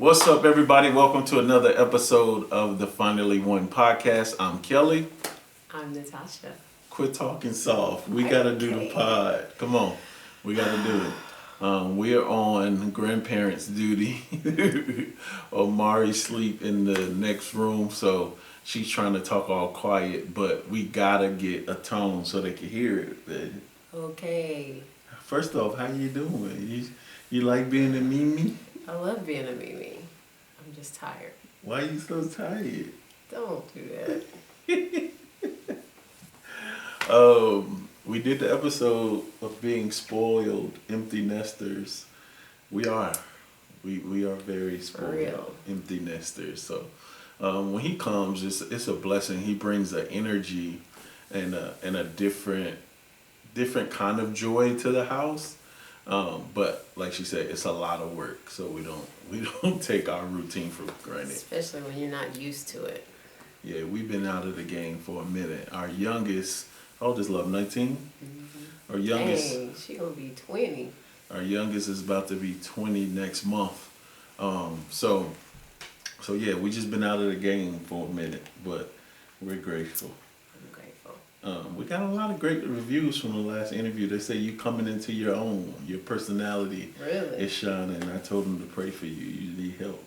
What's up, everybody? Welcome to another episode of the Finally One podcast. I'm Kelly. I'm Natasha. Quit talking soft. We gotta do the pod. Come on, we gotta do it. We are on grandparents' duty. Omari sleep in the next room, so she's trying to talk all quiet, but we gotta get a tone so they can hear it. Baby. Okay. First off, how you doing? You like being a Mimi? I love being a Mimi. I'm just tired. Why are you so tired? Don't do that. We did the episode of being spoiled, empty nesters. We are very spoiled, empty nesters. So when he comes, it's a blessing. He brings an energy and a different kind of joy to the house. But like she said, it's a lot of work, so we don't take our routine for granted. Especially when you're not used to it. Yeah, we've been out of the game for a minute. Our youngest, how old is Love? 19? Mm-hmm. Our youngest, dang, she gonna be 20. Our youngest is about to be 20 next month. So yeah, we just been out of the game for a minute, but we're grateful. I'm grateful. We got a lot of great reviews from the last interview. They say you coming into your own, your personality Really? is shining. I told them to pray for you. You need help.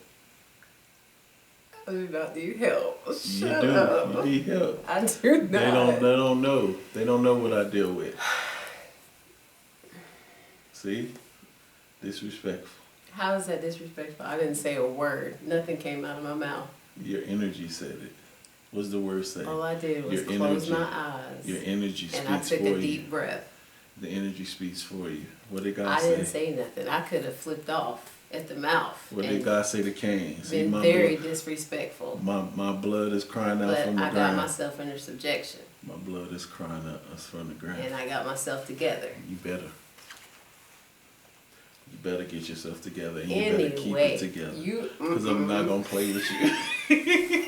I do not need help. Shut You do. up. You need help. I do not. They don't know. They don't know what I deal with. See? Disrespectful. How is that disrespectful? I didn't say a word. Nothing came out of my mouth. Your energy said it. What's the word say? All I did was Your close energy. my eyes. Your energy speaks for you. And I took a deep breath. The energy speaks for you. What did God I say? didn't say nothing. I could have flipped off at the mouth. What did God say to Cain? Been very disrespectful. My blood is crying out from the ground. But I got myself under subjection. My blood is crying out us from the ground. And I got myself together. You better. You better get yourself together, and Anyway, you better keep it together. Because I'm not gonna play with you.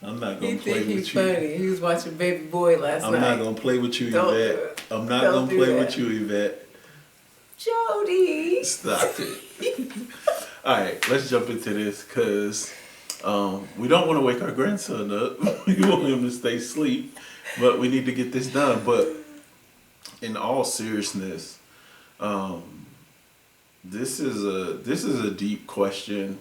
I'm not gonna play with you. He's funny. He was watching Baby Boy last night. I'm not gonna play with you, Don't Yvette. I'm not gonna play with you, Yvette. Jody. Stop it. All right, let's jump into this because we don't want to wake our grandson up. We want him to stay asleep, but we need to get this done. But in all seriousness, this is a deep question,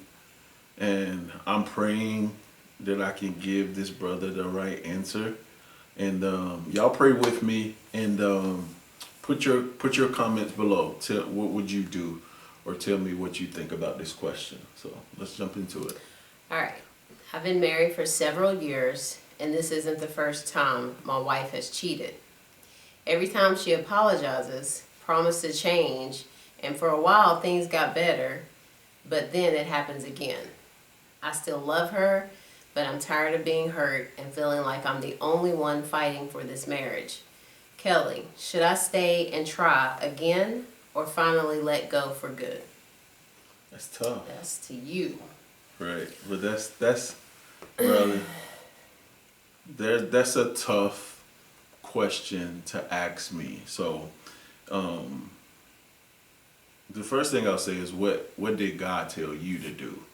and I'm praying that I can give this brother the right answer. And y'all pray with me, and put your comments below. Tell what would you do, or tell me what you think about this question. So let's jump into it. All right. I've been married for several years, and this isn't the first time my wife has cheated. Every time she apologizes, promised to change, and for a while things got better, but then it happens again. I still love her, but I'm tired of being hurt and feeling like I'm the only one fighting for this marriage. Kelly, should I stay and try again or finally let go for good? That's tough. That's to you. Right, but that's brother. That's a tough question to ask me. So, the first thing I'll say is what did God tell you to do?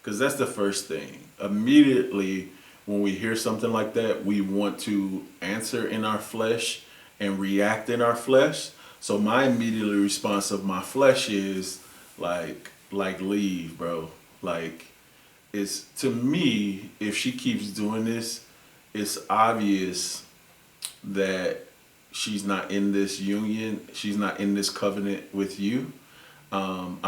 Because that's the first thing. Immediately when we hear something like that, we want to answer in our flesh and react in our flesh. So my immediate response of my flesh is like leave, bro. Like, it's, to me, if she keeps doing this, it's obvious that she's not in this union, she's not in this covenant with you. I'm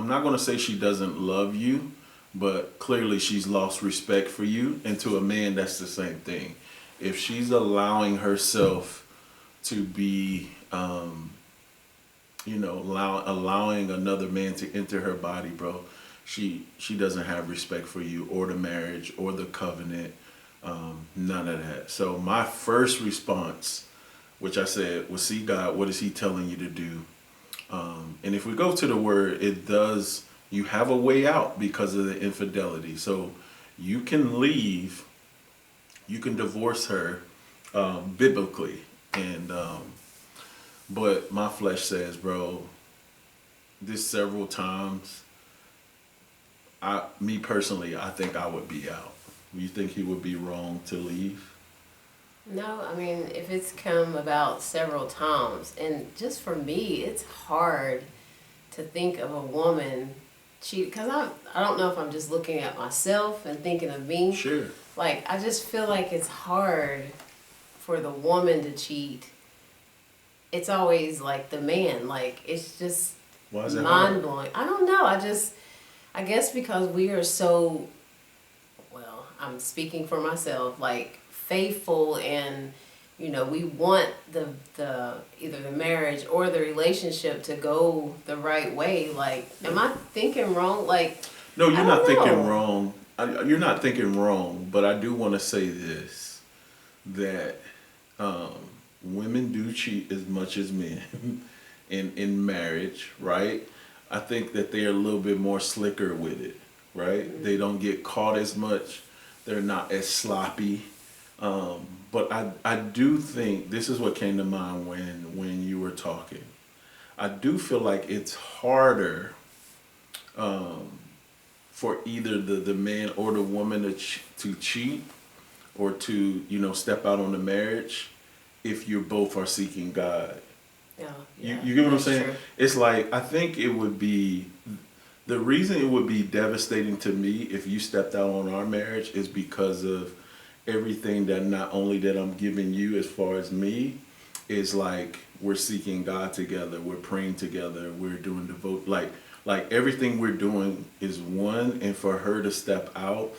not gonna say she doesn't love you, but clearly she's lost respect for you. And to a man, that's the same thing. If she's allowing herself to be, allowing another man to enter her body, bro, she doesn't have respect for you or the marriage or the covenant, none of that. So my first response, which I said, well, see, God, what is he telling you to do? And if we go to the word, it does, you have a way out because of the infidelity. So you can leave, you can divorce her biblically. And but my flesh says, bro, this several times, me personally, I think I would be out. You think he would be wrong to leave? No, I mean, if it's come about several times, and just for me, it's hard to think of a woman cheat, because I don't know if I'm just looking at myself and thinking of me. Sure. Like, I just feel like it's hard for the woman to cheat. It's always like the man. Like, it's just Why is it mind blowing. I don't know. I guess because we are so, well, I'm speaking for myself, like faithful, and we want the either the marriage or the relationship to go the right way. Like, am I thinking wrong? Like, No, you're not thinking know. wrong. You're not thinking wrong, but I do want to say this, that women do cheat as much as men in marriage, right? I think that they're a little bit more slicker with it, right? Mm-hmm. They don't get caught as much. They're not as sloppy. But I do think this is what came to mind when you were talking. I do feel like it's harder for either the man or the woman to cheat or to step out on the marriage if you both are seeking God. Yeah, you get what I'm saying? True. It's like, I think it would be, the reason it would be devastating to me if you stepped out on our marriage is because of everything that not only that I'm giving you as far as me, is like we're seeking God together, we're praying together, we're doing devote, like everything we're doing is one. And for her to step out,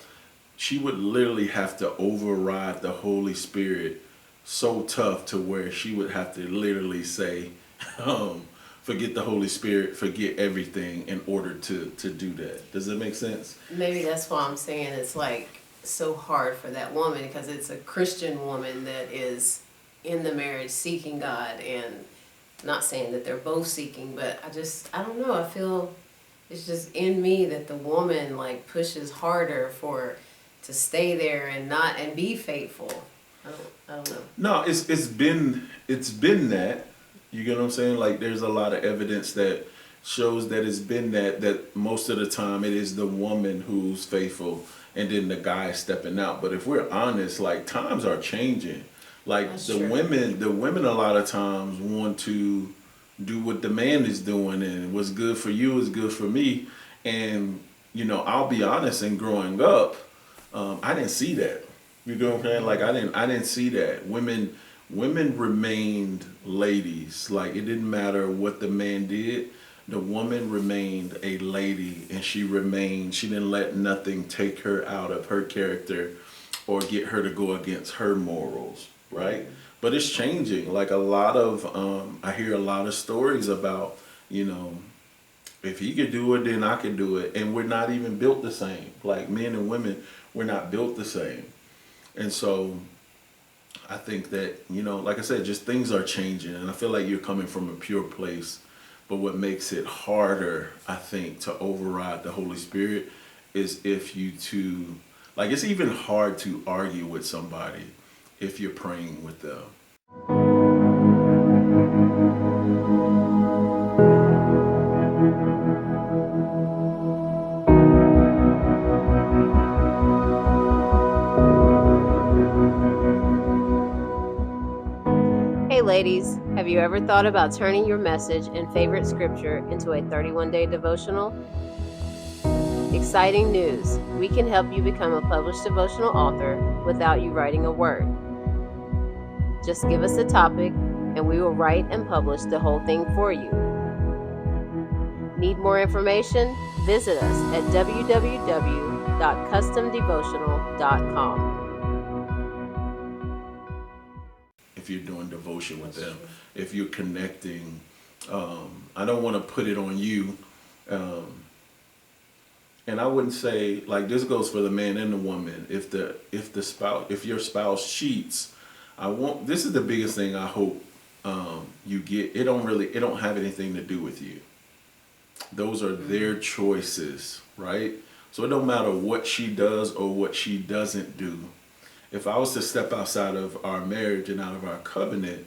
she would literally have to override the Holy Spirit so tough to where she would have to literally say, forget the Holy Spirit, forget everything in order to do that. Does that make sense? Maybe that's why I'm saying it's like so hard for that woman, because it's a Christian woman that is in the marriage seeking God, and not saying that they're both seeking, but I don't know, I feel it's just in me that the woman like pushes harder to stay there and be faithful. I don't know. No, it's been that. You get what I'm saying? Like, there's a lot of evidence that shows that it's been that most of the time it is the woman who's faithful and then the guy stepping out. But if we're honest, like, times are changing. Like, That's the true. women a lot of times want to do what the man is doing, and what's good for you is good for me. And I'll be honest, in growing up, I didn't see that. You know what I'm saying? Like, I didn't see that. Women remained ladies. Like, it didn't matter what the man did. The woman remained a lady, and she didn't let nothing take her out of her character or get her to go against her morals, right? But it's changing. Like, I hear a lot of stories about, if he could do it, then I could do it. And we're not even built the same. Like, men and women, we're not built the same. And so I think that, like I said, just things are changing. And I feel like you're coming from a pure place. But what makes it harder, I think, to override the Holy Spirit is if it's even hard to argue with somebody if you're praying with them. Hey ladies, have you ever thought about turning your message and favorite scripture into a 31-day devotional? Exciting news! We can help you become a published devotional author without you writing a word. Just give us a topic and we will write and publish the whole thing for you. Need more information? Visit us at www.customdevotional.com. If you're doing devotion with them, if you're connecting, I don't want to put it on you. And I wouldn't say, like, this goes for the man and the woman. If your spouse cheats, this is the biggest thing I hope you get. It don't have anything to do with you. Those are their choices, right? So it don't matter what she does or what she doesn't do. If I was to step outside of our marriage and out of our covenant,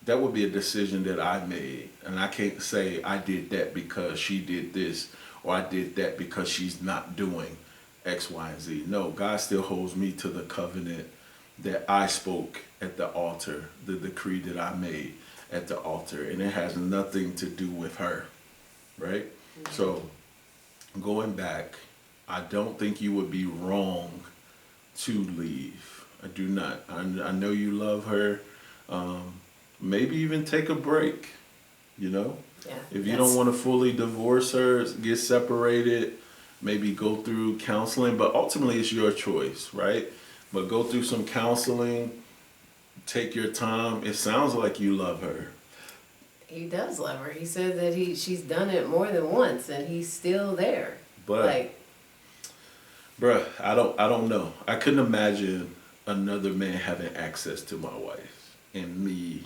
that would be a decision that I made. And I can't say I did that because she did this, or I did that because she's not doing X, Y, and Z. No, God still holds me to the covenant that I spoke at the altar, the decree that I made at the altar. And it has nothing to do with her, right? Mm-hmm. So going back, I don't think you would be wrong to leave. I do not. I know you love her. Maybe even take a break, you know? Yeah, if you don't want to fully divorce her, get separated, maybe go through counseling, but ultimately it's your choice, right? But go through some counseling, take your time. It sounds like you love her. He does love her. He said that she's done it more than once and he's still there. But like, bruh, I don't know. I couldn't imagine another man having access to my wife and me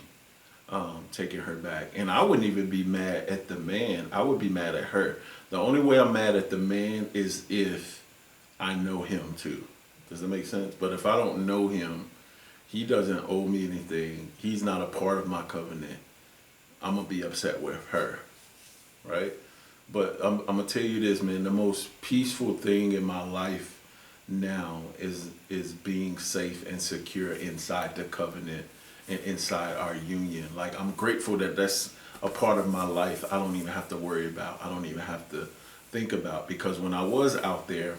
taking her back. And I wouldn't even be mad at the man. I would be mad at her. The only way I'm mad at the man is if I know him too. Does that make sense? But if I don't know him, he doesn't owe me anything. He's not a part of my covenant. I'm going to be upset with her, right? But I'm going to tell you this, man. The most peaceful thing in my life now is being safe and secure inside the covenant and inside our union. Like, I'm grateful that that's a part of my life I don't even have to worry about. I don't even have to think about. Because when I was out there,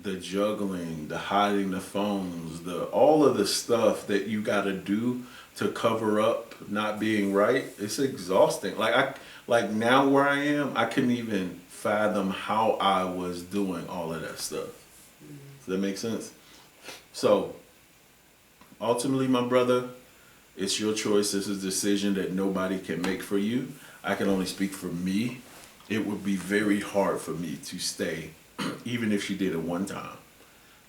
the juggling, the hiding the phones, all of the stuff that you got to do to cover up not being right, it's exhausting. Like now where I am, I couldn't even fathom how I was doing all of that stuff. Does that make sense? So ultimately, my brother, it's your choice. This is a decision that nobody can make for you. I can only speak for me. It would be very hard for me to stay, even if she did it one time,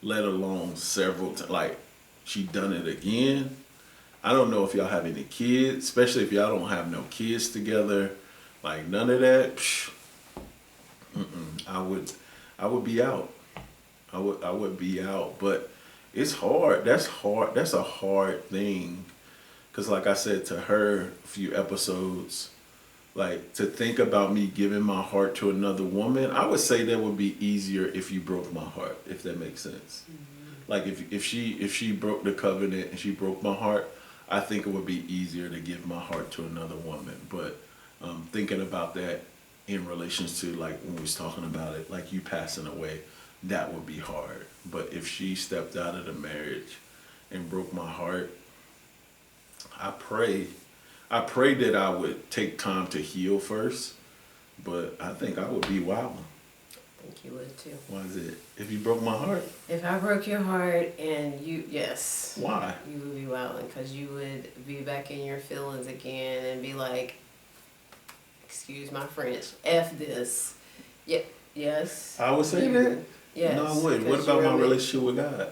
let alone several times. Like, she done it again. I don't know if y'all have any kids, especially if y'all don't have no kids together. Like, none of that. I would be out. I would be out. But it's hard. That's hard. That's a hard thing. Because like I said to her a few episodes, like, to think about me giving my heart to another woman, I would say that would be easier if you broke my heart, if that makes sense. Mm-hmm. Like, if she broke the covenant and she broke my heart, I think it would be easier to give my heart to another woman. But thinking about that in relations to, like, when we was talking about it, like you passing away, that would be hard. But if she stepped out of the marriage and broke my heart, I pray that I would take time to heal first, but I think I would be wild. I think you would too. Why is it? If you broke my heart? If I broke your heart and yes. Why? You would be wilding because you would be back in your feelings again and be like, excuse my French, F this. Yeah, yes. I would say that? Yes. No, I wouldn't. What about my relationship with God?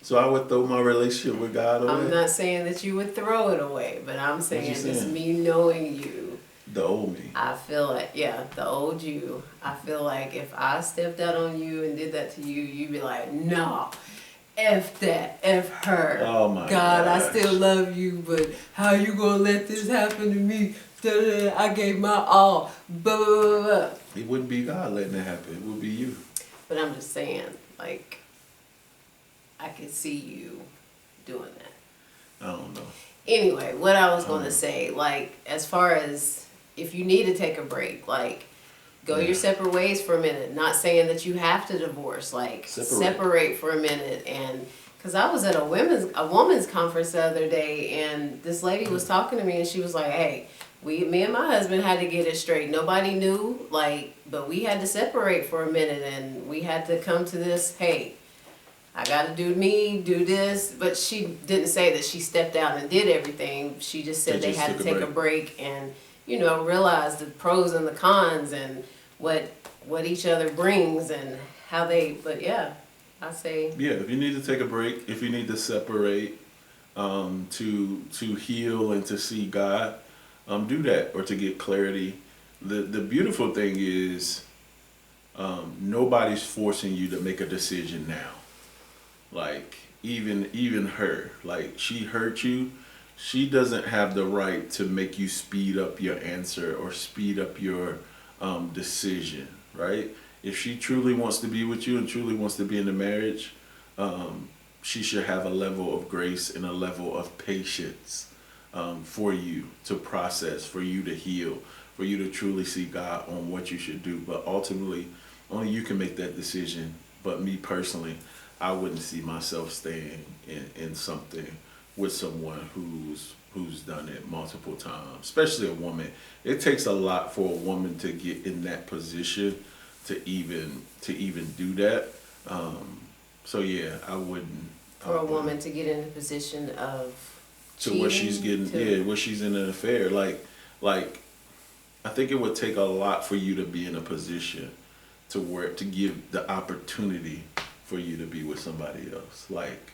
So I would throw my relationship with God away? I'm not saying that you would throw it away, but I'm saying just me knowing you. The old me. I feel like, yeah, the old you. I feel like if I stepped out on you and did that to you, you'd be like, no, F that, F her. Oh my God, gosh. I still love you, but how you gonna let this happen to me? I gave my all. Blah, blah, blah, blah. It wouldn't be God letting it happen. It would be you. But I'm just saying, like, I could see you doing that. I don't know. Anyway, what I was going to say, like, as far as if you need to take a break, like, go your separate ways for a minute. Not saying that you have to divorce, like, separate for a minute. And because I was at a women's conference the other day, and this lady was talking to me, and she was like, hey, me and my husband had to get it straight. Nobody knew, like, but we had to separate for a minute, and we had to come to this, hey, I gotta do me, do this. But she didn't say that she stepped out and did everything. She just said they had to take a break and, you know, realize the pros and the cons and what each other brings and how they, but yeah, I say. Yeah, if you need to take a break, if you need to separate to heal and to see God, do that, or to get clarity. The beautiful thing is nobody's forcing you to make a decision now. Like, even her, like she hurt you, she doesn't have the right to make you speed up your answer or speed up your decision, right? If she truly wants to be with you and truly wants to be in the marriage, she should have a level of grace and a level of patience for you to process, for you to heal, for you to truly see God on what you should do. But ultimately, only you can make that decision. But me personally, I wouldn't see myself staying in something with someone who's done it multiple times, especially a woman. It takes a lot for a woman to get in that position to even do that. So yeah, I wouldn't. For a woman to get in a position of To where she's getting, yeah, where she's in an affair. Like, I think it would take a lot for you to be in a position to give the opportunity for you to be with somebody else. Like,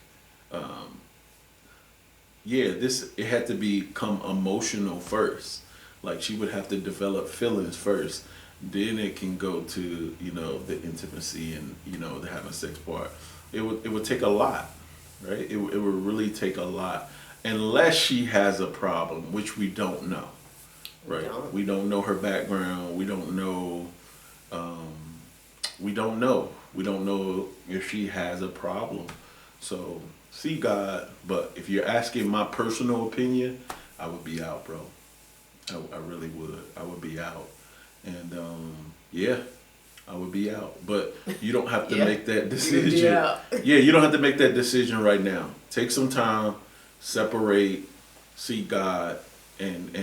yeah, it had to become emotional first. Like, she would have to develop feelings first. Then it can go to, the intimacy and, the having sex part. It would take a lot, right? It would really take a lot. Unless she has a problem, which we don't know, right? We don't know her background. We don't know. We don't know. We don't know if she has a problem. So see God. But if you're asking my personal opinion, I would be out, bro. I really would. I would be out. And yeah, I would be out. But you don't have to make that decision. Yeah, you don't have to make that decision right now. Take some time. Separate, seek God, and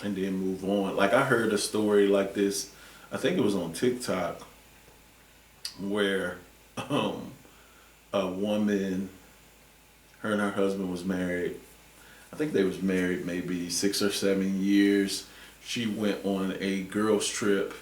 then move on. Like, I heard a story like this, I think it was on TikTok, where a woman, her and her husband was married. I think they was married maybe 6 or 7 years. She went on a girls trip.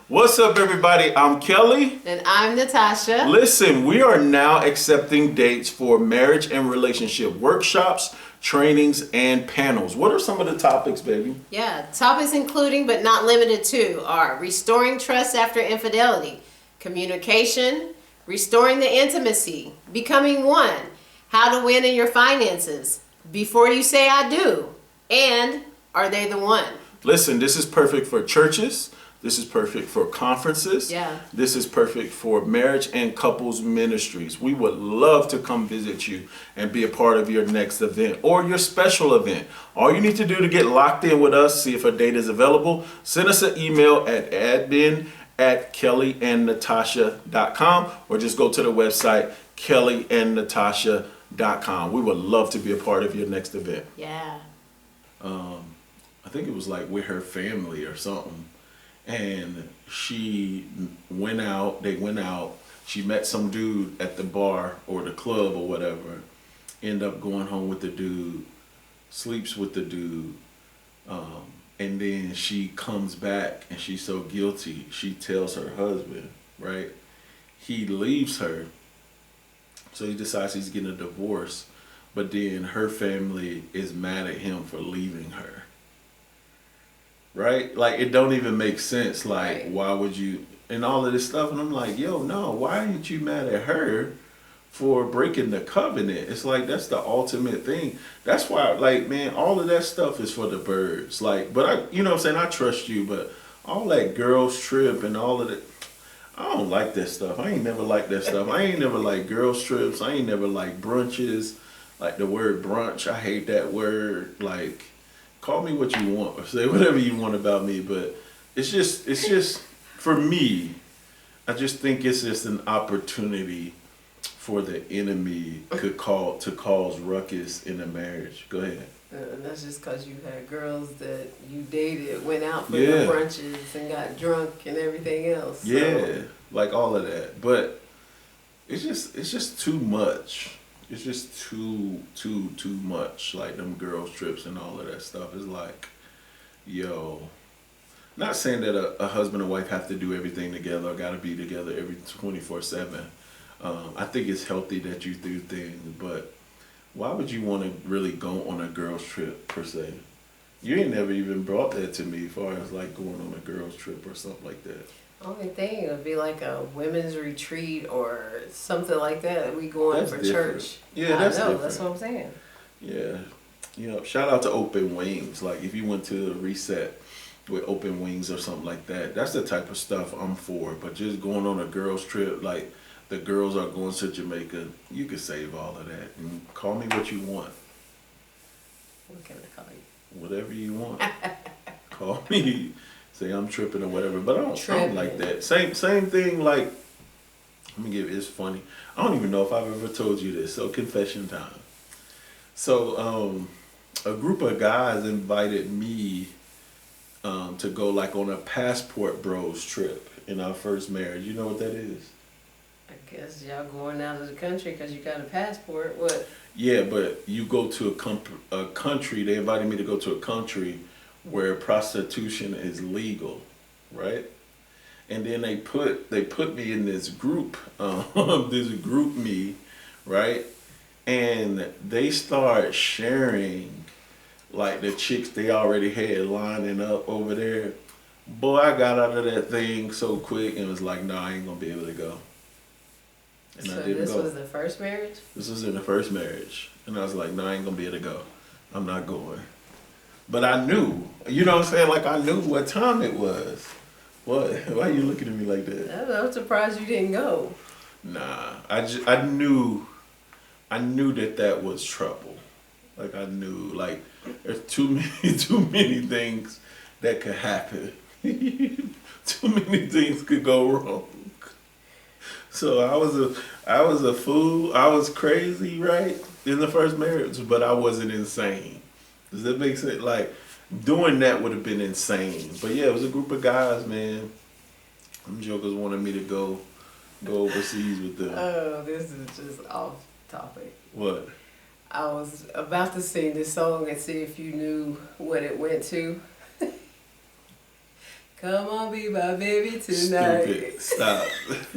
What's up, everybody? I'm Kelly. And I'm Natasha. Listen, we are now accepting dates for marriage and relationship workshops, trainings, and panels. What are some of the topics, baby? Yeah, topics including but not limited to are restoring trust after infidelity, communication, restoring the intimacy, becoming one, how to win in your finances, before you say I do, and are they the one? Listen, this is perfect for churches. This is perfect for conferences. Yeah. This is perfect for marriage and couples ministries. We would love to come visit you and be a part of your next event or your special event. All you need to do to get locked in with us, see if a date is available, send us an email at admin@kellyandnatasha.com or just go to the website kellyandnatasha.com. We would love to be a part of your next event. Yeah. I think it was like with her family or something. And they went out, she met some dude at the bar or the club or whatever, end up going home with the dude, sleeps with the dude, and then she comes back and she's so guilty, she tells her husband, right? He leaves her, so he decides he's getting a divorce, but then her family is mad at him for leaving her. Right? Like, it don't even make sense. Like, why would you, and all of this stuff. And I'm like, yo, no, why aren't you mad at her for breaking the covenant? It's like, that's the ultimate thing. That's why, like, man, all of that stuff is for the birds. Like, but I, you know what I'm saying? I trust you, but all that girls trip and all of that, I don't like that stuff. I ain't never liked that stuff. I ain't never liked girls trips. I ain't never liked brunches. Like, the word brunch, I hate that word. Like, call me what you want or say whatever you want about me, but it's just for me, I just think it's just an opportunity for the enemy to cause ruckus in a marriage. Go ahead. And that's just because you had girls that you dated, went out for the brunches and got drunk and everything else. So. Yeah, like all of that. But it's just too much. It's just too much. Like, them girls trips and all of that stuff is like, yo. Not saying that a husband and wife have to do everything together or got to be together every 24/7. I think it's healthy that you do things, but why would you want to really go on a girls trip per se? You ain't never even brought that to me as far as like going on a girls trip or something like that. Only thing would be like a women's retreat or something like that. We going That's for different. church. Yeah, I that's know. different. That's what I'm saying. Yeah. Shout out to Open Wings. Like if you went to a reset with Open Wings or something like that, that's the type of stuff I'm for. But just going on a girls trip, like the girls are going to Jamaica, you could save all of that and call me what you want. What can I call you? Whatever you want. Call me. Say I'm tripping or whatever. But I don't like that. Same thing like let me give it's funny. I don't even know if I've ever told you this. So confession time. So a group of guys invited me to go like on a passport bros trip in our first marriage. You know what that is? I guess y'all going out of the country because you got a passport. What? Yeah, but you go to a country. They invited me to go to a country where prostitution is legal, right? And then they put me in this group, this group me, right? And they start sharing like the chicks they already had lining up over there. Boy, I got out of that thing so quick and was like, no, I ain't gonna be able to go. And So I didn't this go. was the first marriage? This was in the first marriage. And I was like, no, I ain't gonna be able to go. I'm not going. But I knew, you know what I'm saying? Like I knew what time it was. What? Why are you looking at me like that? I'm surprised you didn't go. Nah, I knew that was trouble. Like I knew, like there's too many things that could happen. Too many things could go wrong. So I was a fool. I was crazy, right, in the first marriage, but I wasn't insane. Does that make sense? Like doing that would have been insane. But yeah, it was a group of guys, man. Them jokers wanted me to go overseas with them. Oh, this is just off topic. What? I was about to sing this song and see if you knew what it went to. Come on, be my baby tonight. Stupid. Stop.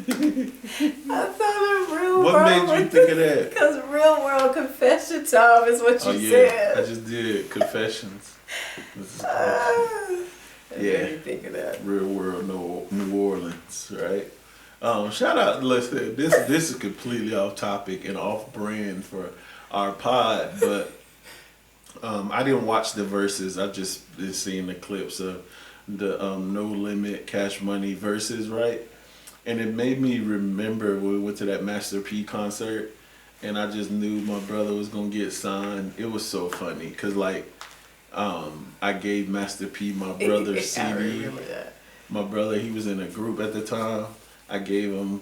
I thought of real What world. made you think of that? Because real world confession time is what you Oh yeah, said. I just did confessions. This is That Yeah. made me think of that. real world New Orleans, right? Shout out, listen, this is completely off topic and off brand for our pod, but I didn't watch the verses. I just been seeing the clips of the No Limit Cash Money verses, right? And it made me remember when we went to that Master P concert, and I just knew my brother was gonna get signed. It was so funny because like I gave Master P my brother's CD. I remember that. My brother, he was in a group at the time. I gave him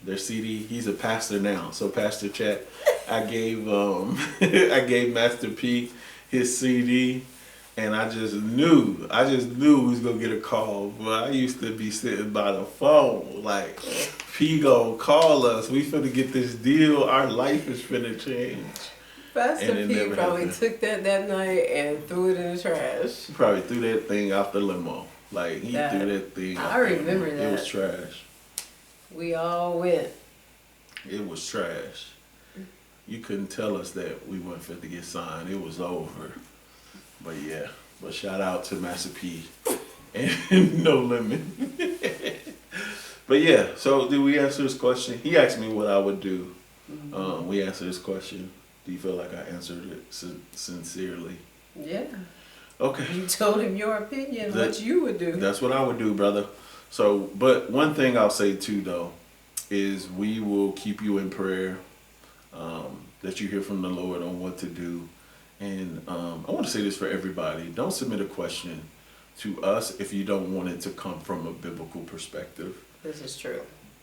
their CD. He's a pastor now, so Pastor Chat. I gave I gave Master P his CD, and I just knew we was gonna get a call. But I used to be sitting by the phone like, P gonna call us. We finna get this deal. Our life is finna change. Pastor And it P never probably happened. took that night and threw it in the trash. He probably threw that thing out the limo. Like he That- threw that thing. I out the remember limo. that. It was trash. We all went. It was trash. You couldn't tell us that we weren't fit to get signed. It was over. But yeah. But shout out to Master P and No Limit. But yeah, so did we answer this question? He asked me what I would do. We answered this question. Do you feel like I answered it sincerely? Yeah. Okay. You told him your opinion, what you would do. That's what I would do, brother. So, but one thing I'll say too, though, is we will keep you in prayer, that you hear from the Lord on what to do. And I want to say this for everybody. Don't submit a question to us if you don't want it to come from a biblical perspective. This is true.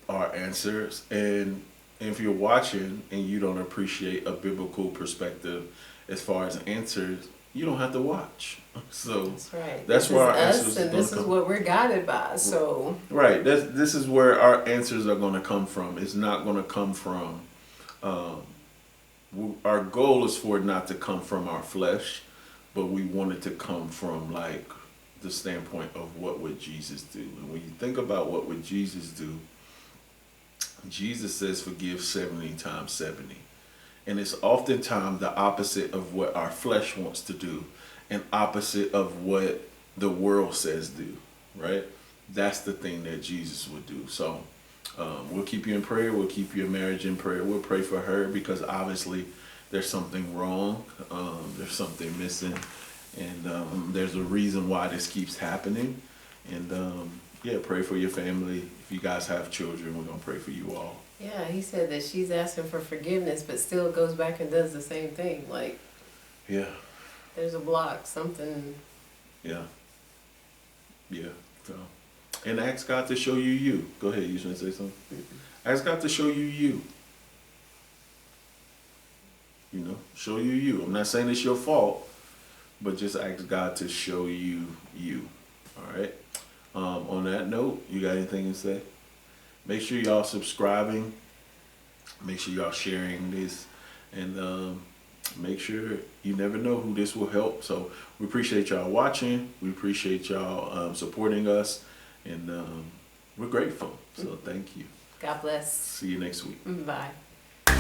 Our answers. And if you're watching and you don't appreciate a biblical perspective as far as answers, you don't have to watch. So That's right. that's this where is our answers us, is and gonna this is come. what we're guided by. So Right. This is where our answers are going to come from. It's not going to come from. Our goal is for it not to come from our flesh, but we want it to come from like the standpoint of what would Jesus do. And when you think about what would Jesus do, Jesus says forgive 70 times 70. And it's oftentimes the opposite of what our flesh wants to do and opposite of what the world says do, right? that's the thing that Jesus would do. So we'll keep you in prayer. We'll keep your marriage in prayer. We'll pray for her because obviously there's something wrong. There's something missing. And there's a reason why this keeps happening. And yeah, pray for your family. If you guys have children, we're going to pray for you all. Yeah, he said that she's asking for forgiveness, but still goes back and does the same thing. Like, Yeah. there's a block, something. Yeah. Yeah. So, and ask God to show you you. Go ahead, you want to say something? Ask God to show you you. You know, show you you. I'm not saying it's your fault, but just ask God to show you you. All right. On that note, you got anything to say? Make sure y'all subscribing. Make sure y'all sharing this, and make sure you never know who this will help. So we appreciate y'all watching. We appreciate y'all supporting us, and we're grateful. So thank you. God bless. See you next week. Bye.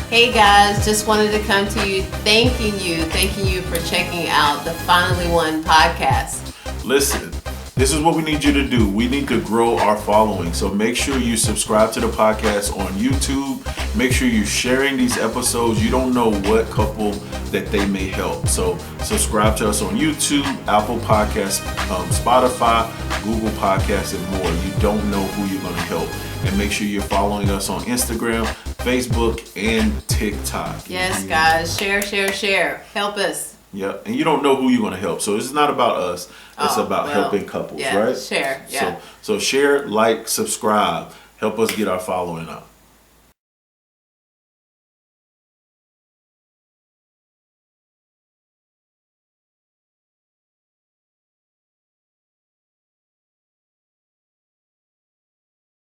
Hey guys, just wanted to come to you thanking you for checking out the Finally One podcast. Listen, this is what we need you to do. We need to grow our following. So make sure you subscribe to the podcast on YouTube. Make sure you're sharing these episodes. You don't know what couple that they may help. So subscribe to us on YouTube, Apple Podcasts, Spotify, Google Podcasts, and more. You don't know who you're going to help. And make sure you're following us on Instagram, Facebook, and TikTok. Yes, guys, share. Help us. Yep, and you don't know who you're going to help. So it's not about us. It's about helping couples, yeah, right? Share, yeah. So share, like, subscribe. Help us get our following up.